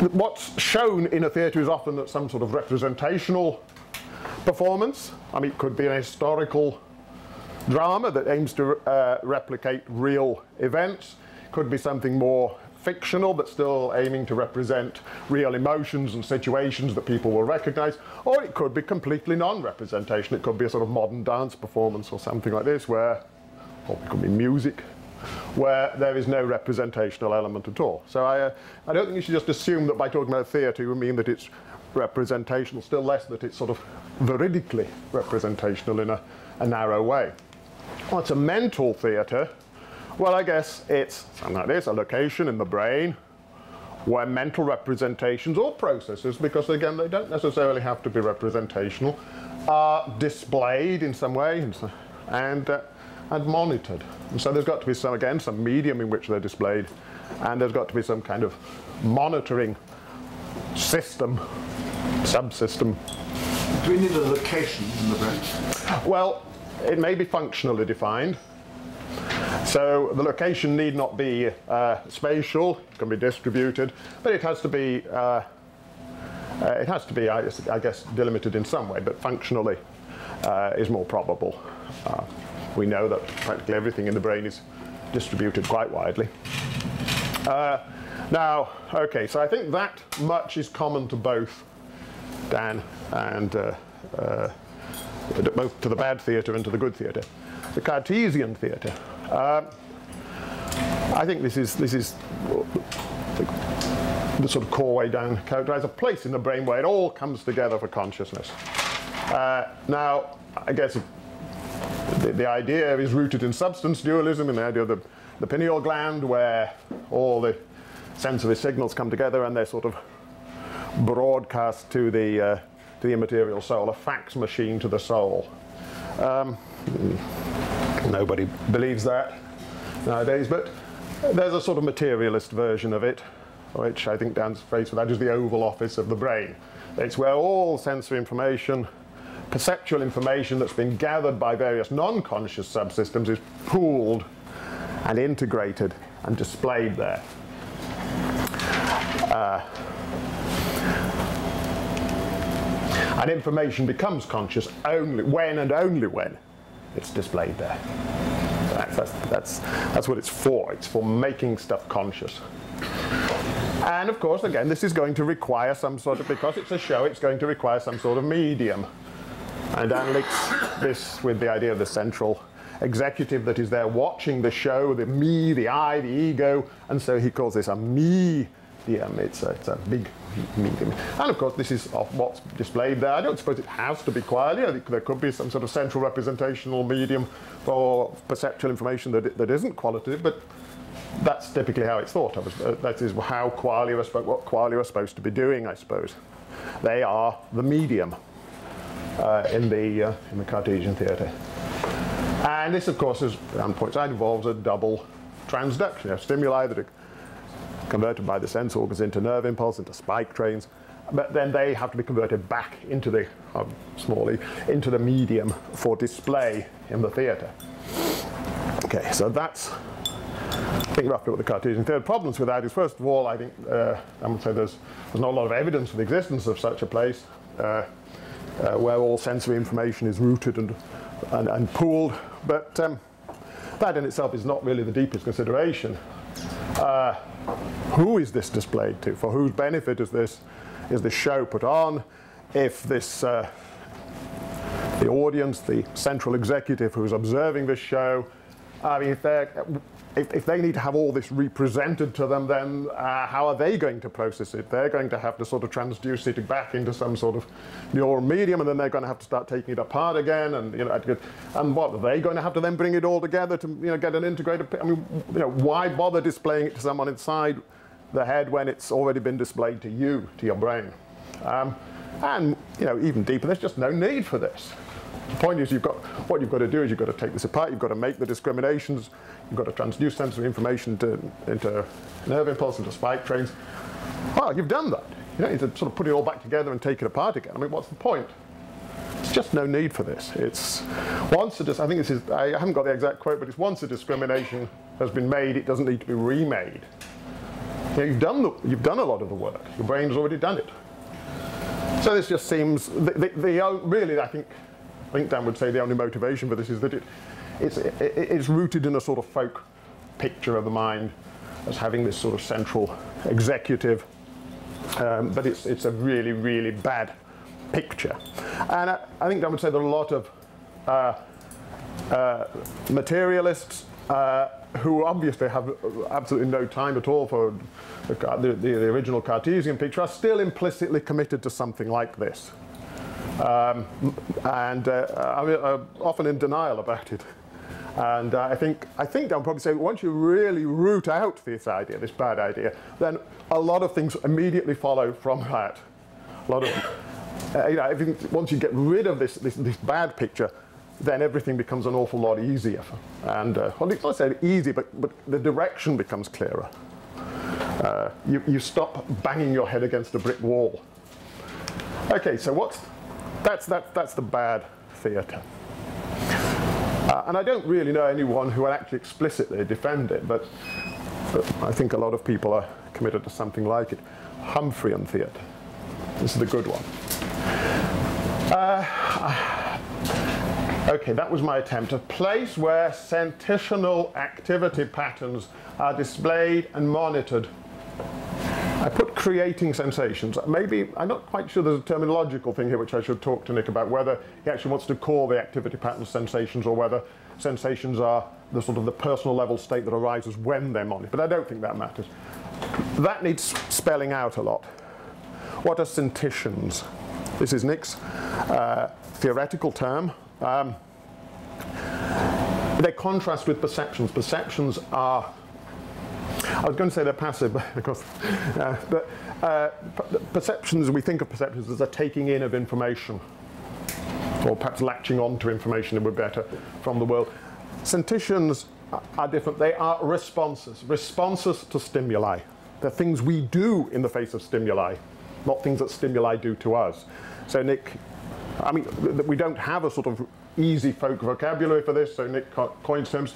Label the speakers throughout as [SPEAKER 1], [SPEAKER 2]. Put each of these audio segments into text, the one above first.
[SPEAKER 1] what's shown in a theatre is often some sort of representational performance. I mean, it could be an historical drama that aims to replicate real events. It could be something more fictional but still aiming to represent real emotions and situations that people will recognize. Or it could be completely non-representation. It could be a sort of modern dance performance or something like this, where, or it could be music, where there is no representational element at all. So I don't think you should just assume that by talking about theatre you mean that it's representational, still less that it's sort of veridically representational in a narrow way. What's a mental theatre? Well, I guess it's something like this, a location in the brain where mental representations or processes, because again they don't necessarily have to be representational, are displayed in some way and monitored. And so there's got to be some medium in which they're displayed, and there's got to be some kind of monitoring system, subsystem.
[SPEAKER 2] Do we need a location in the brain?
[SPEAKER 1] Well, it may be functionally defined. So the location need not be spatial, it can be distributed, but it has to be, I guess, delimited in some way, but functionally is more probable. We know that practically everything in the brain is distributed quite widely. Now, okay, so I think that much is common to both Dan and both to the bad theatre and to the good theatre. The Cartesian theatre. I think this is the sort of core way down characterised a place in the brain where it all comes together for consciousness. Now, I guess the idea is rooted in substance dualism, in the idea of the pineal gland, where all the sensory signals come together and they're sort of broadcast to the immaterial soul, a fax machine to the soul. Nobody believes that nowadays, but there's a sort of materialist version of it, which I think Dan's phrase for that is the Oval Office of the brain. It's where all sensory information, perceptual information that's been gathered by various non-conscious subsystems is pooled and integrated and displayed there. And information becomes conscious only when and only when it's displayed there. That's what it's for. It's for making stuff conscious. And of course, again, this is going to require some sort of, because it's a show, it's going to require some sort of medium. And Dan links this with the idea of the central executive that is there watching the show, the me, the I, the ego, and so he calls this a medium. It's a big medium. And of course, this is what's displayed there. I don't suppose it has to be quality. There could be some sort of central representational medium for perceptual information that isn't qualitative, but that's typically how it's thought of. That is how what qualia are supposed to be doing, I suppose. They are the medium in the Cartesian theatre. And this, of course, as Dan points out, involves a double transduction. You have stimuli that are converted by the sense organs into nerve impulse, into spike trains, but then they have to be converted back into the into the medium for display in the theatre. Okay, so that's, I think, roughly what the Cartesian theatre. Problems with that is, first of all, I think I would say there's not a lot of evidence for the existence of such a place where all sensory information is rooted and pooled, but that in itself is not really the deepest consideration. Who is this displayed to? For whose benefit is this show put on? If this the audience, the central executive who's observing this show, I mean, if they need to have all this represented to them, then how are they going to process it? They're going to have to sort of transduce it back into some sort of neural medium, and then they're going to have to start taking it apart again, and and what are they going to have to then bring it all together to get an integrated? I mean, why bother displaying it to someone inside the head when it's already been displayed to you, to your brain? And even deeper, there's just no need for this. The point is, what you've got to do is you've got to take this apart. You've got to make the discriminations. You've got to transduce sensory information into nerve impulse, into spike trains. Well, you've done that. You don't need to sort of put it all back together and take it apart again. I mean, what's the point? There's just no need for this. It's once I think this is, I haven't got the exact quote, but it's once a discrimination has been made, it doesn't need to be remade. you've done a lot of the work. Your brain's already done it. So this just seems really, I think Dan would say the only motivation for this is that it's rooted in a sort of folk picture of the mind as having this sort of central executive, but it's a really, really bad picture. And I think Dan would say that a lot of materialists who obviously have absolutely no time at all for the original Cartesian picture are still implicitly committed to something like this. And are often in denial about it. And I think I'll probably say once you really root out this idea, this bad idea, then a lot of things immediately follow from that. A lot of, once you get rid of this bad picture, then everything becomes an awful lot easier. And well, it's not say easy, but the direction becomes clearer. You stop banging your head against a brick wall. Okay, so that's the bad theatre. And I don't really know anyone who would actually explicitly defend it, but I think a lot of people are committed to something like it. Humphrian theatre. This is the good one. Okay, that was my attempt. A place where sentitional activity patterns are displayed and monitored. I put creating sensations. Maybe, I'm not quite sure there's a terminological thing here which I should talk to Nick about, whether he actually wants to call the activity patterns sensations or whether sensations are the sort of the personal level state that arises when they're monitored. But I don't think that matters. That needs spelling out a lot. What are sensations? This is Nick's theoretical term. They contrast with perceptions. Perceptions are, I was going to say they're passive, because, but perceptions, we think of perceptions as a taking in of information, or perhaps latching on to information that would be better from the world. Sensations are different. They are responses to stimuli. They're things we do in the face of stimuli, not things that stimuli do to us. So Nick, I mean, we don't have a sort of easy folk vocabulary for this, so Nick coins terms.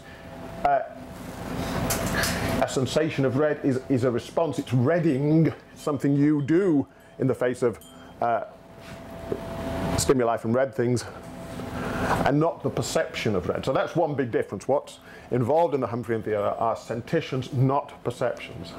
[SPEAKER 1] A sensation of red is a response. It's reading, something you do in the face of stimuli from red things, and not the perception of red. So that's one big difference. What's involved in the Humphrian theory are sensations, not perceptions.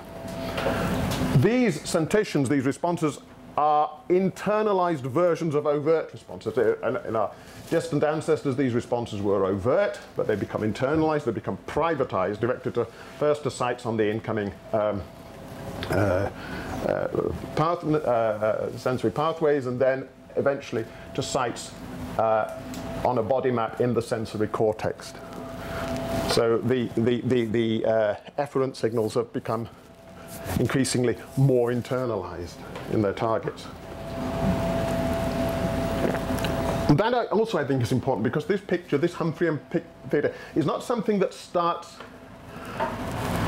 [SPEAKER 1] These sensations, these responses, are internalized versions of overt responses. In our distant ancestors, these responses were overt, but they become internalized, they become privatized, directed first to sites on the incoming sensory pathways, and then eventually to sites on a body map in the sensory cortex. So the efferent signals have become increasingly more internalized in their targets. And that also, I think, is important, because this picture, this Humphrian theatre, is not something that starts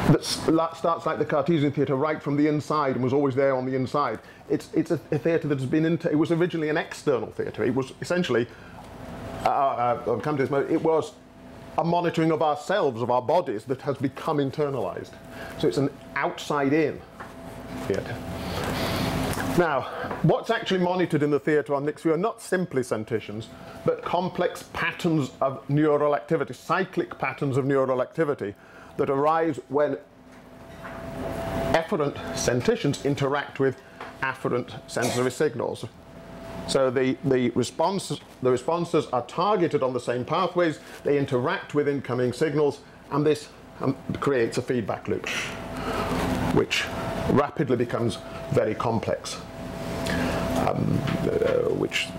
[SPEAKER 1] like the Cartesian theatre right from the inside and was always there on the inside. It's a theatre that has been it was originally an external theatre. It was essentially, I'll come to this moment, it was a monitoring of ourselves, of our bodies, that has become internalized. So it's an outside-in theatre. Now, what's actually monitored in the theatre on Nick's view are not simply sensations, but complex patterns of neural activity, cyclic patterns of neural activity that arise when efferent sensations interact with afferent sensory signals. So the responses are targeted on the same pathways, they interact with incoming signals, and this creates a feedback loop, which rapidly becomes very complex, which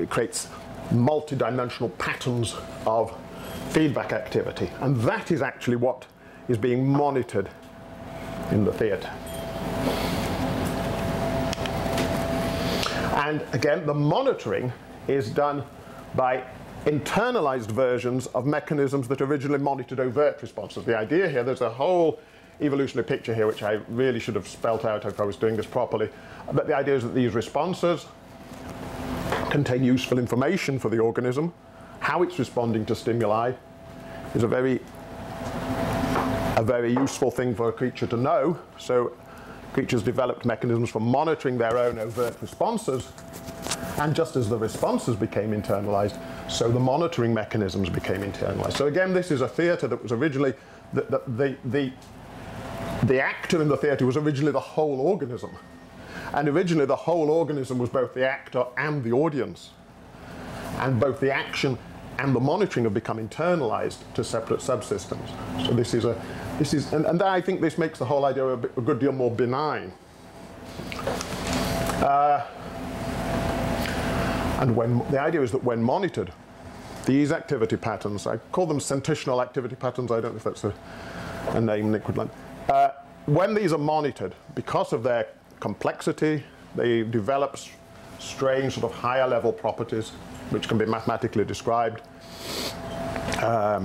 [SPEAKER 1] creates multi-dimensional patterns of feedback activity. And that is actually what is being monitored in the theatre. And again, the monitoring is done by internalized versions of mechanisms that originally monitored overt responses. The idea here, there's a whole evolutionary picture here which I really should have spelt out if I was doing this properly. But the idea is that these responses contain useful information for the organism. How it's responding to stimuli is a very useful thing for a creature to know. So creatures developed mechanisms for monitoring their own overt responses, and just as the responses became internalized, so the monitoring mechanisms became internalized. So again, this is a theatre that was originally, the actor in the theatre was originally the whole organism. And originally the whole organism was both the actor and the audience. And both the action and the monitoring have become internalized to separate subsystems. So and I think this makes the whole idea a good deal more benign. And the idea is that when monitored, these activity patterns, I call them sensational activity patterns, I don't know if that's a name Nick would like. When these are monitored, because of their complexity, they develop strange sort of higher level properties which can be mathematically described,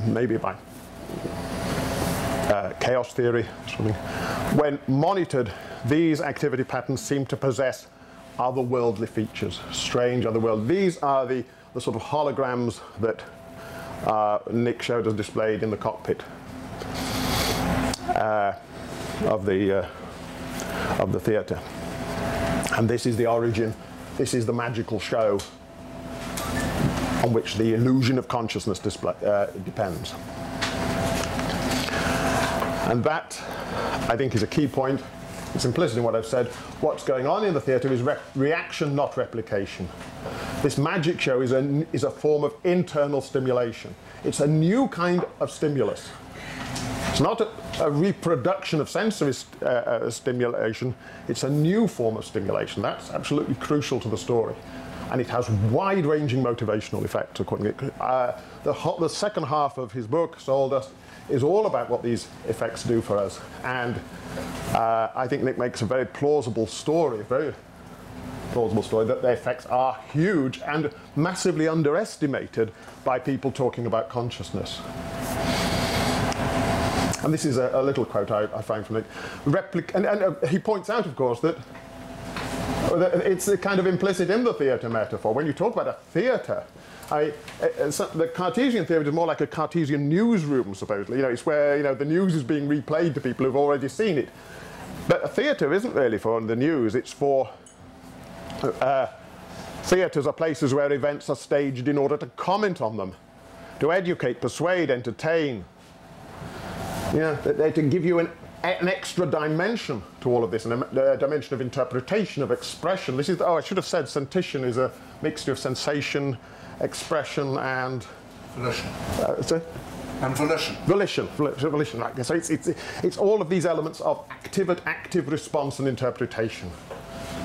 [SPEAKER 1] maybe by chaos theory or something. When monitored, these activity patterns seem to possess otherworldly features, strange otherworld. These are the sort of holograms that Nick showed us displayed in the cockpit of the theatre. And this is the origin, this is the magical show on which the illusion of consciousness depends. And that, I think, is a key point. It's implicit in what I've said. What's going on in the theatre is reaction, not replication. This magic show is a form of internal stimulation. It's a new kind of stimulus. It's not a reproduction of sensory stimulation. It's a new form of stimulation. That's absolutely crucial to the story. And it has wide-ranging motivational effects, according to the second half of his book, Soul Dust, is all about what these effects do for us. And I think Nick makes a very plausible story, that their effects are huge and massively underestimated by people talking about consciousness. And this is a little quote I find from Nick. And he points out, of course, that it's kind of implicit in the theatre metaphor. When you talk about a theatre, the Cartesian theory is more like a Cartesian newsroom, supposedly. You know, it's where, you know, the news is being replayed to people who've already seen it. But a theatre isn't really for the news. It's for theatres are places where events are staged in order to comment on them, to educate, persuade, entertain. You know, they're to give you an extra dimension to all of this, and a dimension of interpretation, of expression. This is, I should have said sensation is a mixture of sensation, expression, and
[SPEAKER 2] volition.
[SPEAKER 1] And volition. Volition, right. So it's all of these elements of active response and interpretation.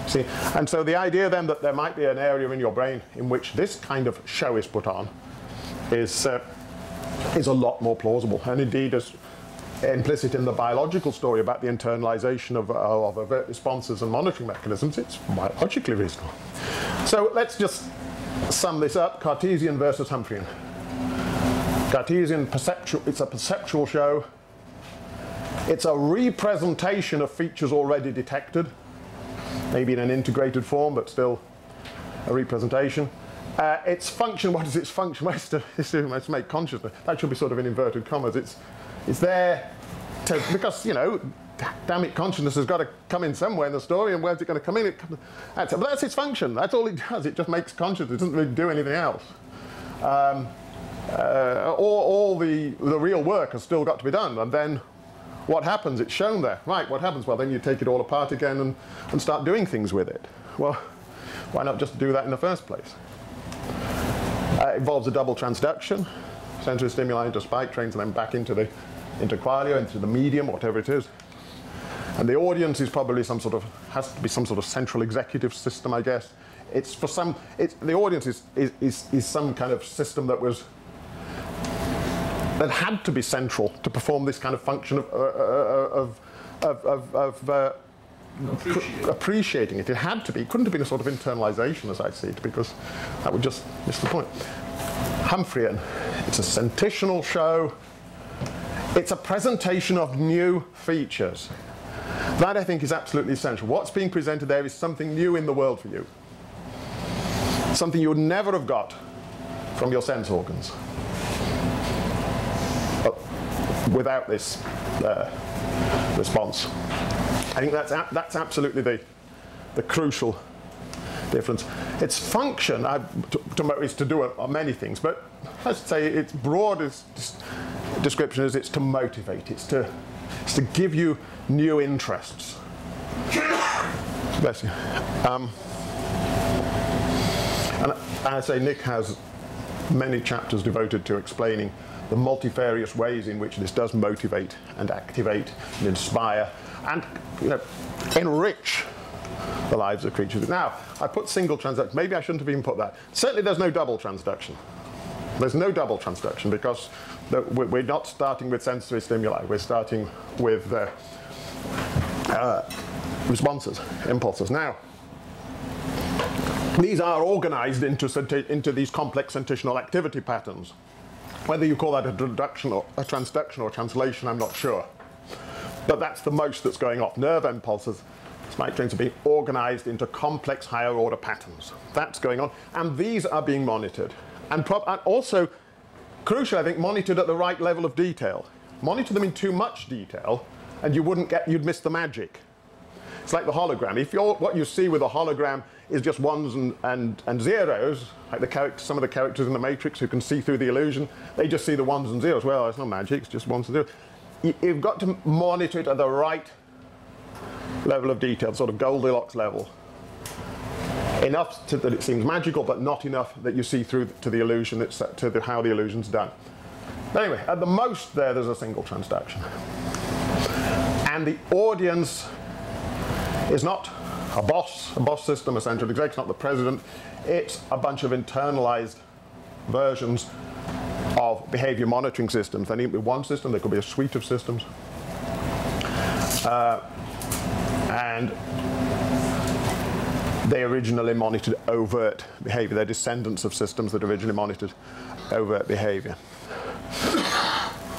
[SPEAKER 1] See, and so the idea then that there might be an area in your brain in which this kind of show is put on is a lot more plausible, and indeed as implicit in the biological story about the internalization of overt responses and monitoring mechanisms, it's biologically reasonable. So let's just sum this up. Cartesian versus Humphrian. Cartesian, it's a perceptual show. It's a representation of features already detected, maybe in an integrated form, but still a representation. Its function, what is its function? Well, it's to make consciousness. That should be sort of in inverted commas. It's there to, because, you know, damn it, consciousness has got to come in somewhere in the story, and where's it going to come in? But that's its function. That's all it does. It just makes consciousness. It doesn't really do anything else. All the real work has still got to be done. And then what happens? It's shown there. Right, what happens? Well, then you take it all apart again and start doing things with it. Well, why not just do that in the first place? It involves a double transduction. Sensory stimuli into spike trains and then back into qualia, into the medium, whatever it is. And the audience is probably has to be some sort of central executive system, I guess. It's for some, the audience is some kind of system that had to be central to perform this kind of function of appreciating it. It had to be. It couldn't have been a sort of internalization, as I see it, because that would just miss the point. Humphrian. It's a sensational show. It's a presentation of new features. That, I think, is absolutely essential. What's being presented there is something new in the world for you. Something you would never have got from your sense organs. But without this response. I think that's absolutely the crucial difference. Its function is to do many things, but let's say its broadest description is it's to motivate, it's to give you new interests. Bless you. And I say Nick has many chapters devoted to explaining the multifarious ways in which this does motivate and activate and inspire and enrich the lives of creatures. Now, I put single transduction. Maybe I shouldn't have even put that. Certainly there's no double transduction. There's no double transduction because we're not starting with sensory stimuli. We're starting with responses, impulses. Now, these are organized into these complex sentitional activity patterns. Whether you call that a transduction or translation, I'm not sure. But that's the most that's going off. Nerve impulses, my experience, are being organized into complex higher order patterns. That's going on. And these are being monitored. And also, crucial, I think, monitored at the right level of detail. Monitor them in too much detail, and you'd miss the magic. It's like the hologram. If what you see with a hologram is just ones and zeros, like some of the characters in the Matrix who can see through the illusion, they just see the ones and zeros. Well, it's not magic, it's just ones and zeros. You've got to monitor it at the right level of detail, sort of Goldilocks level. Enough that it seems magical, but not enough that you see through to the illusion, how the illusion's done. Anyway, at the most there's a single transduction. And the audience is not a boss system, a central exec, it's not the president. It's a bunch of internalized versions of behavior monitoring systems. They need to be one system, there could be a suite of systems. And they originally monitored overt behavior. They're descendants of systems that originally monitored overt behavior.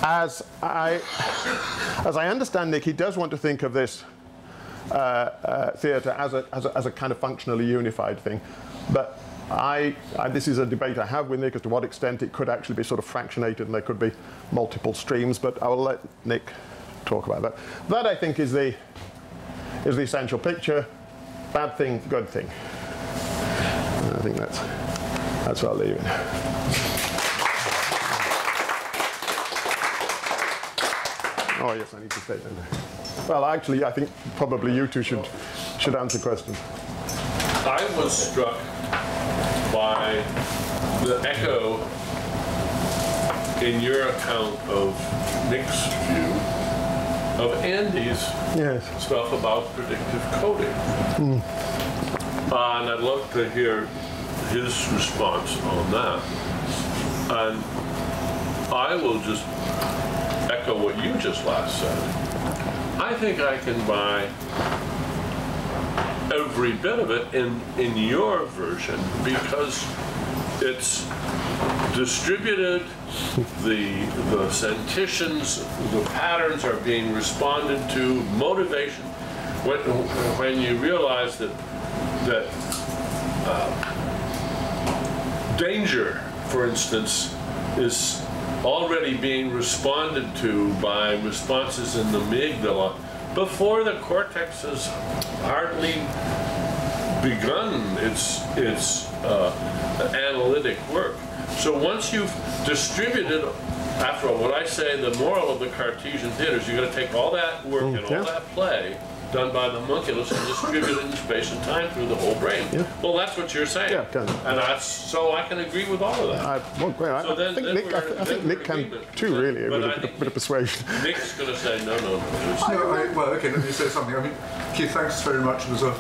[SPEAKER 1] As I understand Nick, he does want to think of this theatre as a kind of functionally unified thing. But this is a debate I have with Nick as to what extent it could actually be sort of fractionated and there could be multiple streams, but I will let Nick talk about that. That, I think, is the essential picture. Bad thing, good thing. And I think that's where I'll leave it. Oh yes, I need to say that. Well, actually, I think probably you two should answer questions.
[SPEAKER 3] I was struck by the echo in your account of Nick's view of Andy's stuff about predictive coding. And I'd love to hear his response on that. And I will just echo what you just last said. I think I can buy every bit of it in your version because it's distributed, the sentitions, the patterns are being responded to, motivation. When you realize that danger, for instance, is already being responded to by responses in the amygdala before the cortex has hardly begun its analytic work. So once you've distributed, after all, what I say, the moral of the Cartesian theater is you've got to take all that work and all that play done by the homunculus and distribute it in space and time through the whole brain. Well, that's what you're saying. And so I can agree with all of that.
[SPEAKER 1] I think Nick can too, really, with a bit of persuasion.
[SPEAKER 3] Nick's going to say no.
[SPEAKER 2] Well, okay, let me say something. I mean, Keith, thanks very much. It was a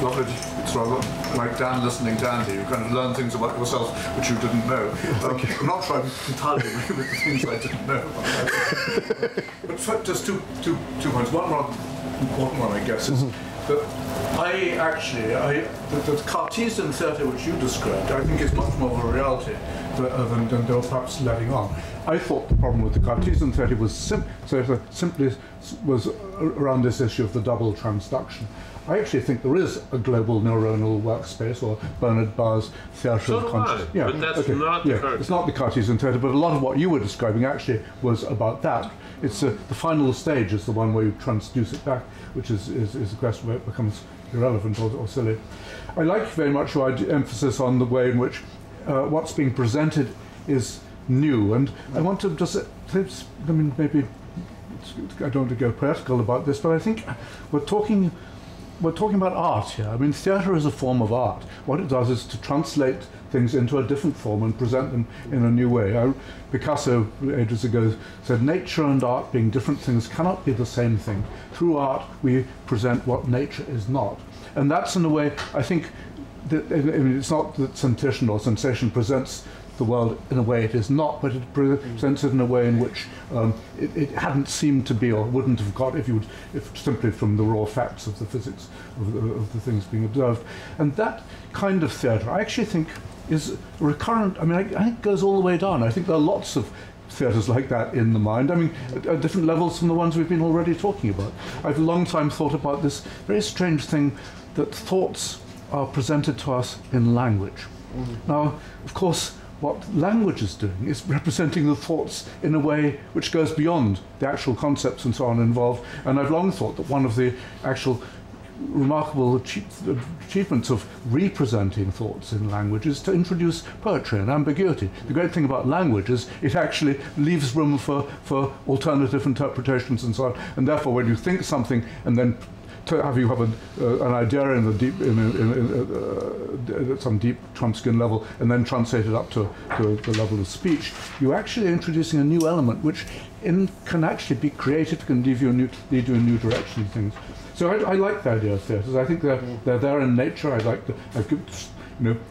[SPEAKER 2] lovely, sort of like Dan listening to Andy. You kind of learn things about yourself which you didn't know. I'm not sure I'm entirely agree with the things I didn't know about that. But just two points. One rather important one, I guess, is that the Cartesian theatre which you described, I think is much more of a reality than they were perhaps letting on. I thought the problem with the Cartesian theory was simply was around this issue of the double transduction. I actually think there is a global neuronal workspace, or Bernard Baar's theatre of consciousness.
[SPEAKER 3] Yeah, but that's not the Cartesian.
[SPEAKER 2] It's not the Cartesian theory, but a lot of what you were describing actually was about that. It's the final stage is the one where you transduce it back, which is the question where it becomes irrelevant or silly. I like very much your emphasis on the way in which what's being presented is new, and I want to just, I mean, maybe I don't want to go practical about this, but I think we're talking about art here. I mean, theatre is a form of art. What it does is to translate things into a different form and present them in a new way. Picasso, ages ago, said nature and art, being different things, cannot be the same thing. Through art, we present what nature is not. And that's, in a way, I think, that, I mean, it's not that sensation or sensation presents the world in a way it is not, but it presents it in a way in which it hadn't seemed to be, or wouldn't have got if simply from the raw facts of the physics of the things being observed. And that kind of theatre, I actually think, is recurrent. I mean, I think it goes all the way down. I think there are lots of theatres like that in the mind. I mean, at different levels from the ones we've been already talking about. I've a long time thought about this very strange thing that thoughts are presented to us in language. Now, of course, what language is doing is representing the thoughts in a way which goes beyond the actual concepts and so on involved. And I've long thought that one of the actual remarkable achievements of representing thoughts in language is to introduce poetry and ambiguity. The great thing about language is it actually leaves room for alternative interpretations and so on. And therefore, when you think something and then you have an idea in the deep, some deep Chomskyan level, and then translate it up to the level of speech, you're actually introducing a new element which can actually be creative, can lead you in new direction things. So I like the idea of theatres. I think they're there in nature. I like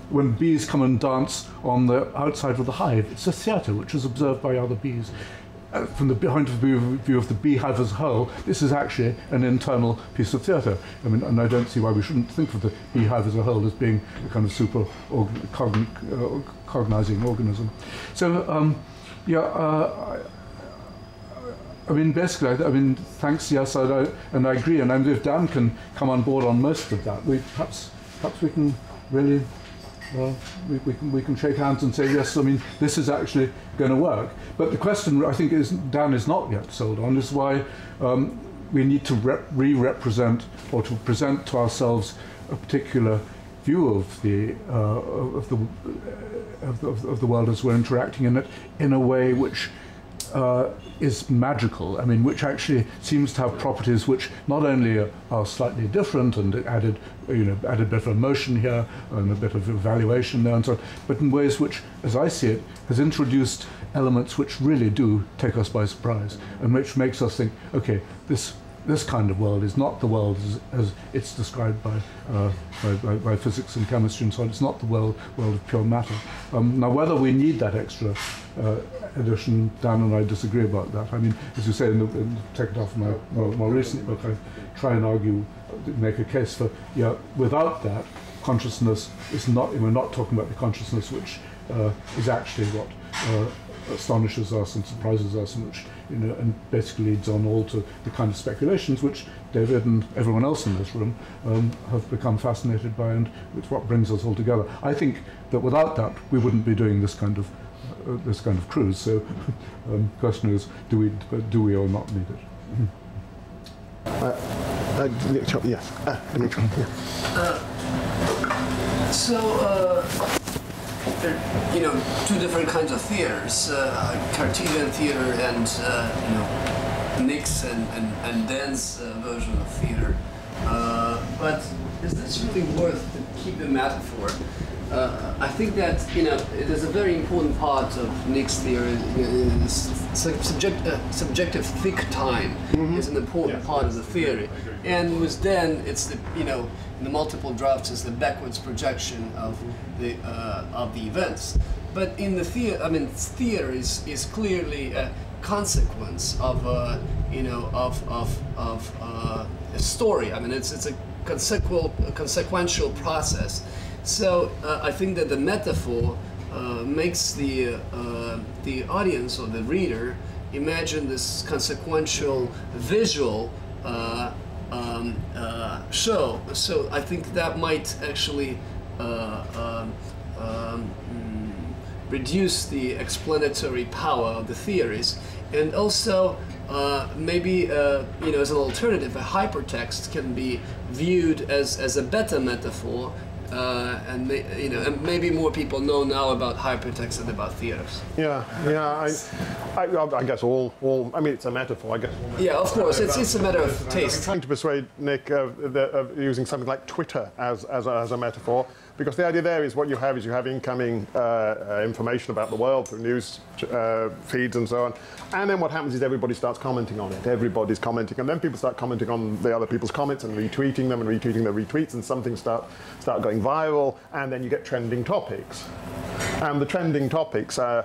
[SPEAKER 2] when bees come and dance on the outside of the hive, it's a theatre which is observed by other bees. From the point of view of the beehive as a whole, this is actually an internal piece of theatre. I mean, and I don't see why we shouldn't think of the beehive as a whole as being a kind of super cognizing organism. So, I mean, basically, I mean, thanks, yes, and I agree. And I mean, if Dan can come on board on most of that, perhaps we can really. We can shake hands and say, yes, I mean, this is actually going to work. But the question, I think, Dan is not yet sold on, is why we need to re-represent or to present to ourselves a particular view of the world as we're interacting in it in a way which is magical. I mean, which actually seems to have properties which not only are slightly different and added a bit of emotion here and a bit of evaluation there and so on, but in ways which, as I see it, has introduced elements which really do take us by surprise and which makes us think, okay, this kind of world is not the world as it's described by physics and chemistry and so on. It's not the world of pure matter. Now, whether we need that extra edition, Dan and I disagree about that. I mean, as you say in the second half of my more recent book, I try and make a case for, without that, consciousness is not, we're not talking about the consciousness which is actually what astonishes us and surprises us, and which and basically leads on all to the kind of speculations which David and everyone else in this room have become fascinated by, and it's what brings us all together. I think that without that we wouldn't be doing this kind of cruise. So the question is, do we or not need it?
[SPEAKER 1] Yes.
[SPEAKER 4] Two different kinds of theatres, Cartesian theatre and Nick's and Dan's version of theatre. But is this really worth to keep the metaphor? I think that it is a very important part of Nick's theory. Subjective thick time is an important part of the theory, and with Dan, it's the multiple drafts is the backwards projection of the events. But in the theater is clearly a consequence of a story. I mean, it's a consequential process. So I think that the metaphor makes the audience or the reader imagine this consequential visual show. So I think that might actually reduce the explanatory power of the theories, and also maybe you know, as an alternative, a hypertext can be viewed as a better metaphor, and you know, and maybe more people know now about hypertext than about theaters.
[SPEAKER 1] Yeah, yeah. I guess all. I mean, it's a metaphor. I guess.
[SPEAKER 4] Yeah, of course, it's a matter of taste.
[SPEAKER 1] I'm trying to persuade Nick of using something like Twitter as a metaphor, because the idea there is what you have is you have incoming information about the world through news feeds and so on, and then what happens is everybody starts commenting on it. Everybody's commenting, and then people start commenting on the other people's comments and retweeting them and retweeting their retweets, and some things start going viral, and then you get trending topics. And the trending topics are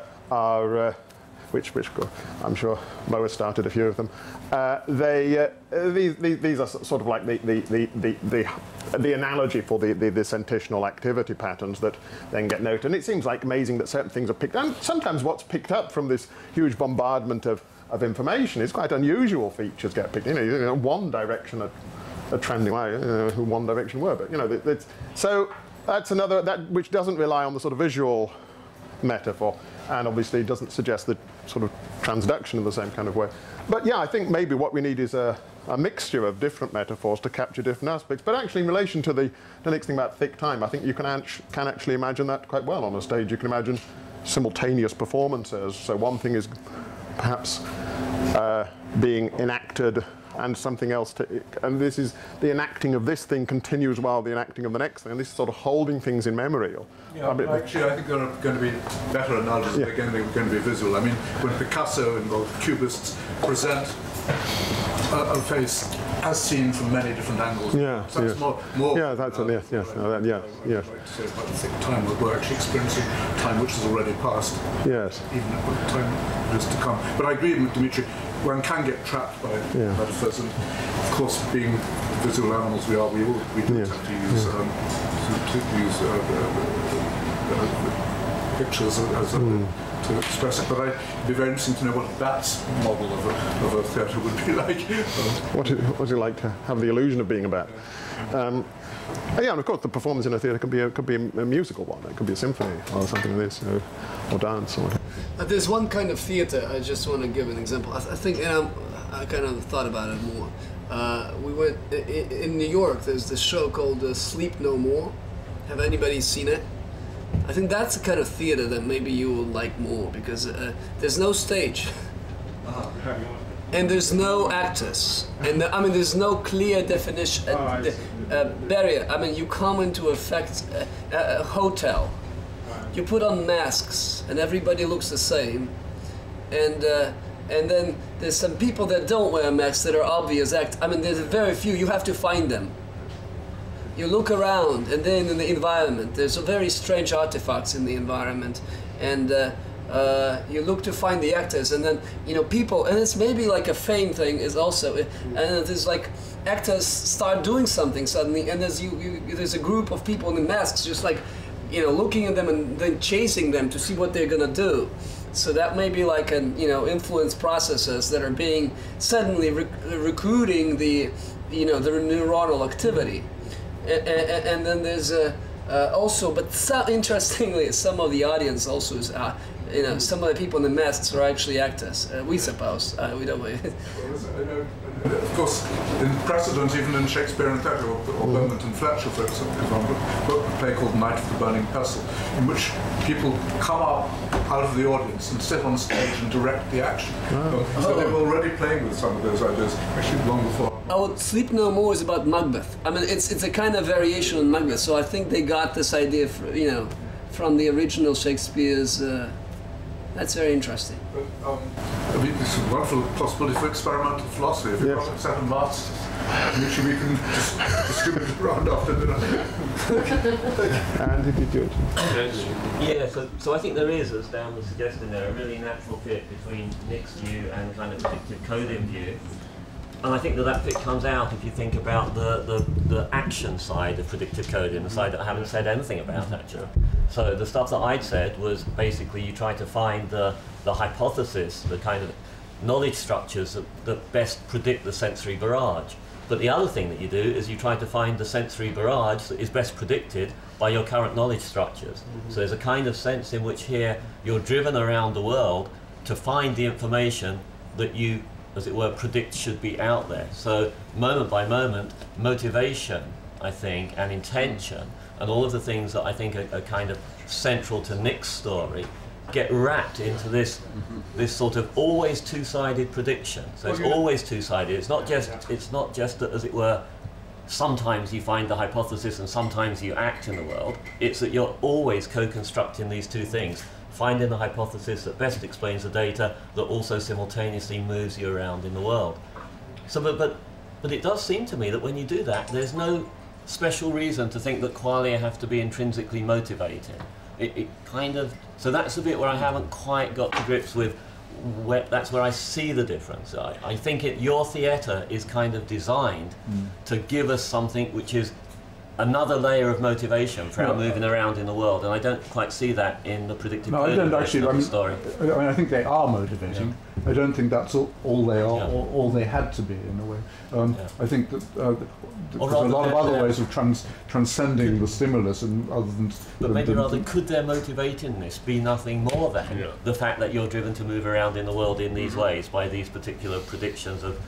[SPEAKER 1] which I'm sure Mo has started a few of them. These are sort of like the analogy for the sentitional activity patterns that then get noted. And it seems like amazing that certain things are picked up. And sometimes what's picked up from this huge bombardment of information is quite unusual features get picked. You know, one direction a trending way, who one direction were, but you know, so that's another which doesn't rely on the sort of visual metaphor, and obviously doesn't suggest the sort of transduction in the same kind of way. But yeah, I think maybe what we need is a mixture of different metaphors to capture different aspects. But actually, in relation to the next thing about thick time, I think you can actually imagine that quite well on a stage. You can imagine simultaneous performances. So one thing is perhaps being enacted, and something else and this is the enacting of this thing continues while the enacting of the next thing, and this is sort of holding things in memory.
[SPEAKER 2] Yeah, actually, I think there are going to be better analogies. Yeah. They're going to be visual. I mean, when Picasso and the Cubists present a face as seen from many different angles,
[SPEAKER 1] yeah,
[SPEAKER 2] that's more.
[SPEAKER 1] Yeah, that's yes, yes,
[SPEAKER 2] yes. I'd like to say about the thick time that we're actually experiencing time which has already passed.
[SPEAKER 1] Yes.
[SPEAKER 2] Even at time is to come. But I agree with Dimitri. One can get trapped by metaphors, and of course, being visual animals we are, we do tend to use pictures as to express it. But it'd be very interesting to know what that model of a theatre would be like.
[SPEAKER 1] What is it like to have the illusion of being a bat? Yeah, and of course, the performance in a theatre could be a musical one. It could be a symphony or something like this, or dance or whatever.
[SPEAKER 4] There's one kind of theatre. I just want to give an example. I think, and I kind of thought about it more. We went in New York. There's this show called Sleep No More. Have anybody seen it? I think that's the kind of theatre that maybe you will like more, because there's no stage. And there's no actors, and I mean, there's no clear definition, barrier. I mean, you come into a hotel, you put on masks, and everybody looks the same, and then there's some people that don't wear masks that are obvious I mean, there's very few. You have to find them. You look around, and then in the environment, there's very strange artifacts in the environment, and you look to find the actors, and then, you know, people, and it's maybe like a fame thing is also, and there's like actors start doing something suddenly, and there's a group of people in the masks just like, you know, looking at them and then chasing them to see what they're gonna do. So that may be like influence processes that are being suddenly recruiting the neuronal activity, and then there's also, but interestingly, some of the audience also is. Some of the people in the masks are actually actors. We suppose. We don't.
[SPEAKER 2] Of course, in precedent, even in Shakespearean theatre, or Beaumont and Fletcher, for example, a play called Night of the Burning Pestle, in which people come up out of the audience and sit on stage and direct the action. So they were already playing with some of those ideas, actually long before.
[SPEAKER 4] Sleep No More is about Macbeth. I mean, it's a kind of variation on Macbeth. So I think they got this idea, from the original Shakespeare's. That's very interesting.
[SPEAKER 2] I mean, it's a wonderful possibility for experimental philosophy. If you've got a set of masks, which we can distribute it around after dinner.
[SPEAKER 1] And if you do it.
[SPEAKER 5] Yeah, so I think there is, as Dan was suggesting there, a really natural fit between Nick's view and kind of predictive coding view. And I think that bit comes out if you think about the action side of predictive coding, the side that I haven't said anything about actually. So the stuff that I'd said was basically you try to find the hypothesis, the kind of knowledge structures that best predict the sensory barrage. But the other thing that you do is you try to find the sensory barrage that is best predicted by your current knowledge structures. So there's a kind of sense in which here you're driven around the world to find the information that you, as it were, predict should be out there. So moment by moment, motivation, I think, and intention, and all of the things that I think are kind of central to Nick's story, get wrapped into this sort of always two-sided prediction. So it's always two-sided. It's not just that, as it were, sometimes you find the hypothesis and sometimes you act in the world. It's that you're always co-constructing these two things, finding the hypothesis that best explains the data that also simultaneously moves you around in the world. So, but it does seem to me that when you do that, there's no special reason to think that qualia have to be intrinsically motivated. It kind of, so that's the bit where I haven't quite got to grips with, that's where I see the difference. I think your theatre is kind of designed to give us something which is another layer of motivation for our moving around in the world, and I don't quite see that in the predictive coding version of the story.
[SPEAKER 6] I mean, I think they are motivating. I don't think that's all they are, or all they had to be, in a way. I think that there's a lot of other ways of transcending the stimulus, and other than.
[SPEAKER 5] But maybe rather, could their motivatingness be nothing more than the fact that you're driven to move around in the world in these ways by these particular predictions of,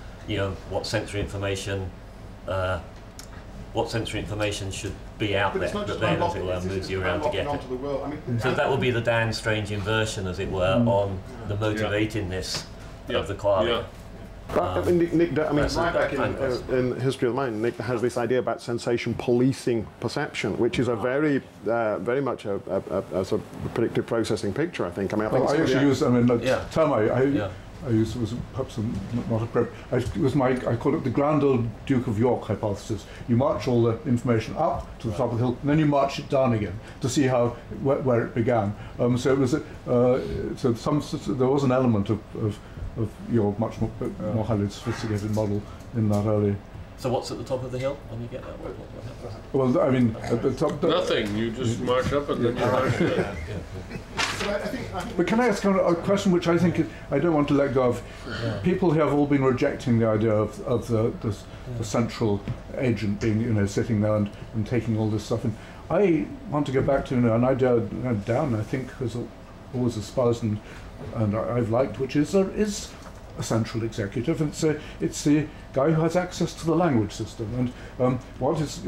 [SPEAKER 5] what sensory information should be out there, that then, as it were, moves you around to get it. So that would be the Dan Strange inversion, as it were, on the motivatingness of the qualia.
[SPEAKER 1] I mean, Nick, right back in History of the Mind, Nick has this idea about sensation policing perception, which is a very much a sort of predictive processing picture, I think. I the term I used was perhaps not appropriate. I call it the Grand Old Duke of York hypothesis. You march all the information up to the top of the hill, and then you march it down again to see where it began. So it was there was an element of your much more highly sophisticated model in that early.
[SPEAKER 5] So what's at the top of the hill when you get that? What happens?
[SPEAKER 6] Well, I mean, at the top.
[SPEAKER 3] Nothing. You just march up and then you march down.
[SPEAKER 6] But can I ask a question which I think I don't want to let go of? People have all been rejecting the idea of the central agent being, sitting there and taking all this stuff. And I want to go back to an idea Dan, I think, has always espoused and I've liked, which is a central executive, and it's the guy who has access to the language system, and what is,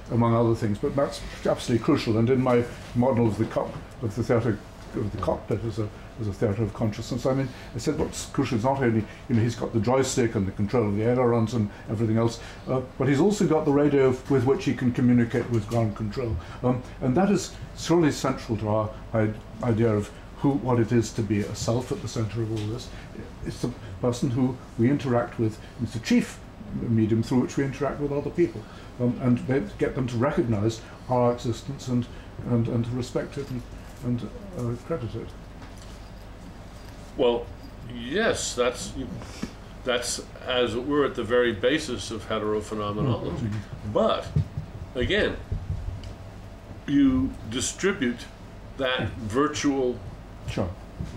[SPEAKER 6] among other things, but that's absolutely crucial. And in my model of the theatre of the cockpit as a theatre of consciousness, I mean, I said what's crucial is not only he's got the joystick and the control of the ailerons and everything else, but he's also got the radio with which he can communicate with ground control, and that is surely central to our idea of what it is to be a self at the centre of all this. It's the person who we interact with. It's the chief medium through which we interact with other people, and they get them to recognise our existence and to respect it and credit it.
[SPEAKER 3] Well, yes, that's as it were at the very basis of heterophenomenology. But again, you distribute that virtual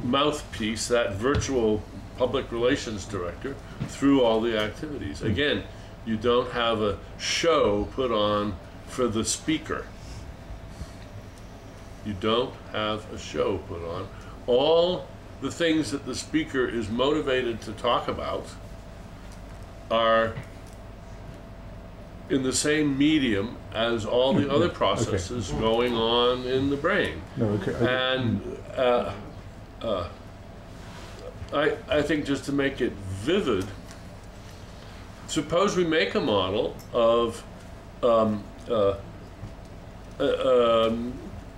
[SPEAKER 3] mouthpiece, that virtual public relations director, through all the activities. Again, you don't have a show put on for the speaker. You don't have a show put on. All the things that the speaker is motivated to talk about are in the same medium as all the other processes going on in the brain. And I think, just to make it vivid, suppose we make a model of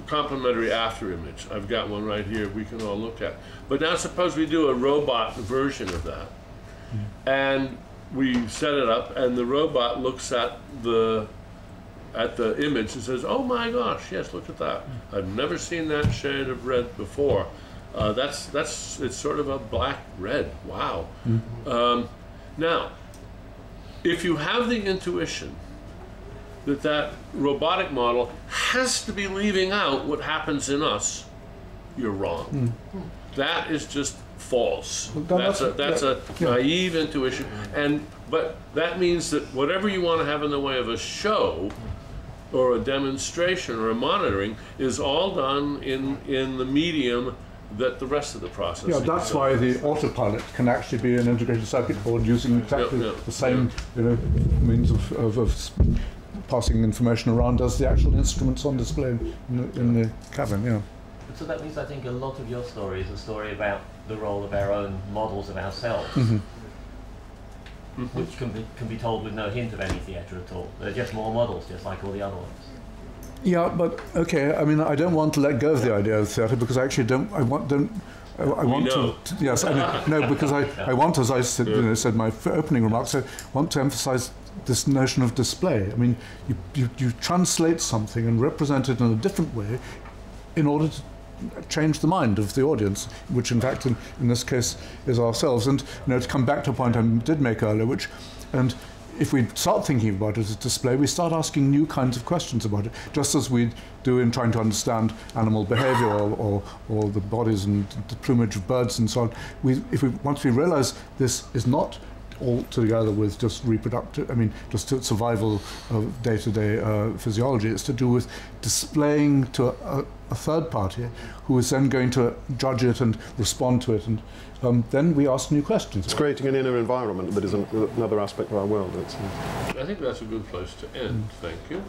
[SPEAKER 3] complementary afterimage. I've got one right here we can all look at. But now suppose we do a robot version of that. And we set it up, and the robot looks at the image and says, "Oh my gosh, yes, look at that. I've never seen that shade of red before. It's sort of a black red. Wow." Now, if you have the intuition that that robotic model has to be leaving out what happens in us, you're wrong. That is just false. That's a naive intuition, but that means that whatever you want to have in the way of a show or a demonstration or a monitoring is all done in the medium that the rest of the process.
[SPEAKER 6] Yeah, that's why the autopilot can actually be an integrated circuit board using exactly the same means of passing information around as the actual instruments on display in the cabin. Yeah.
[SPEAKER 5] So that means I think a lot of your story is a story about the role of our own models of ourselves, which can be told with no hint of any theatre at all. They're just more models, just like all the other ones.
[SPEAKER 6] Yeah, but okay. I mean, I don't want to let go of the idea of theatre because I actually don't. I want to. Yes, I mean, no, because I want, as I said, said my opening remarks, I want to emphasise this notion of display. I mean, you translate something and represent it in a different way in order to change the mind of the audience, which in fact in this case is ourselves. And to come back to a point I did make earlier, and if we start thinking about it as a display, we start asking new kinds of questions about it, just as we do in trying to understand animal behavior or the bodies and the plumage of birds and so on. Once we realize this is not all together with just reproductive, just survival of day-to-day physiology. It's to do with displaying to a third party who is then going to judge it and respond to it, and then we ask new questions.
[SPEAKER 1] It's creating an inner environment that is another aspect of our world.
[SPEAKER 3] I think that's a good place to end. Thank you.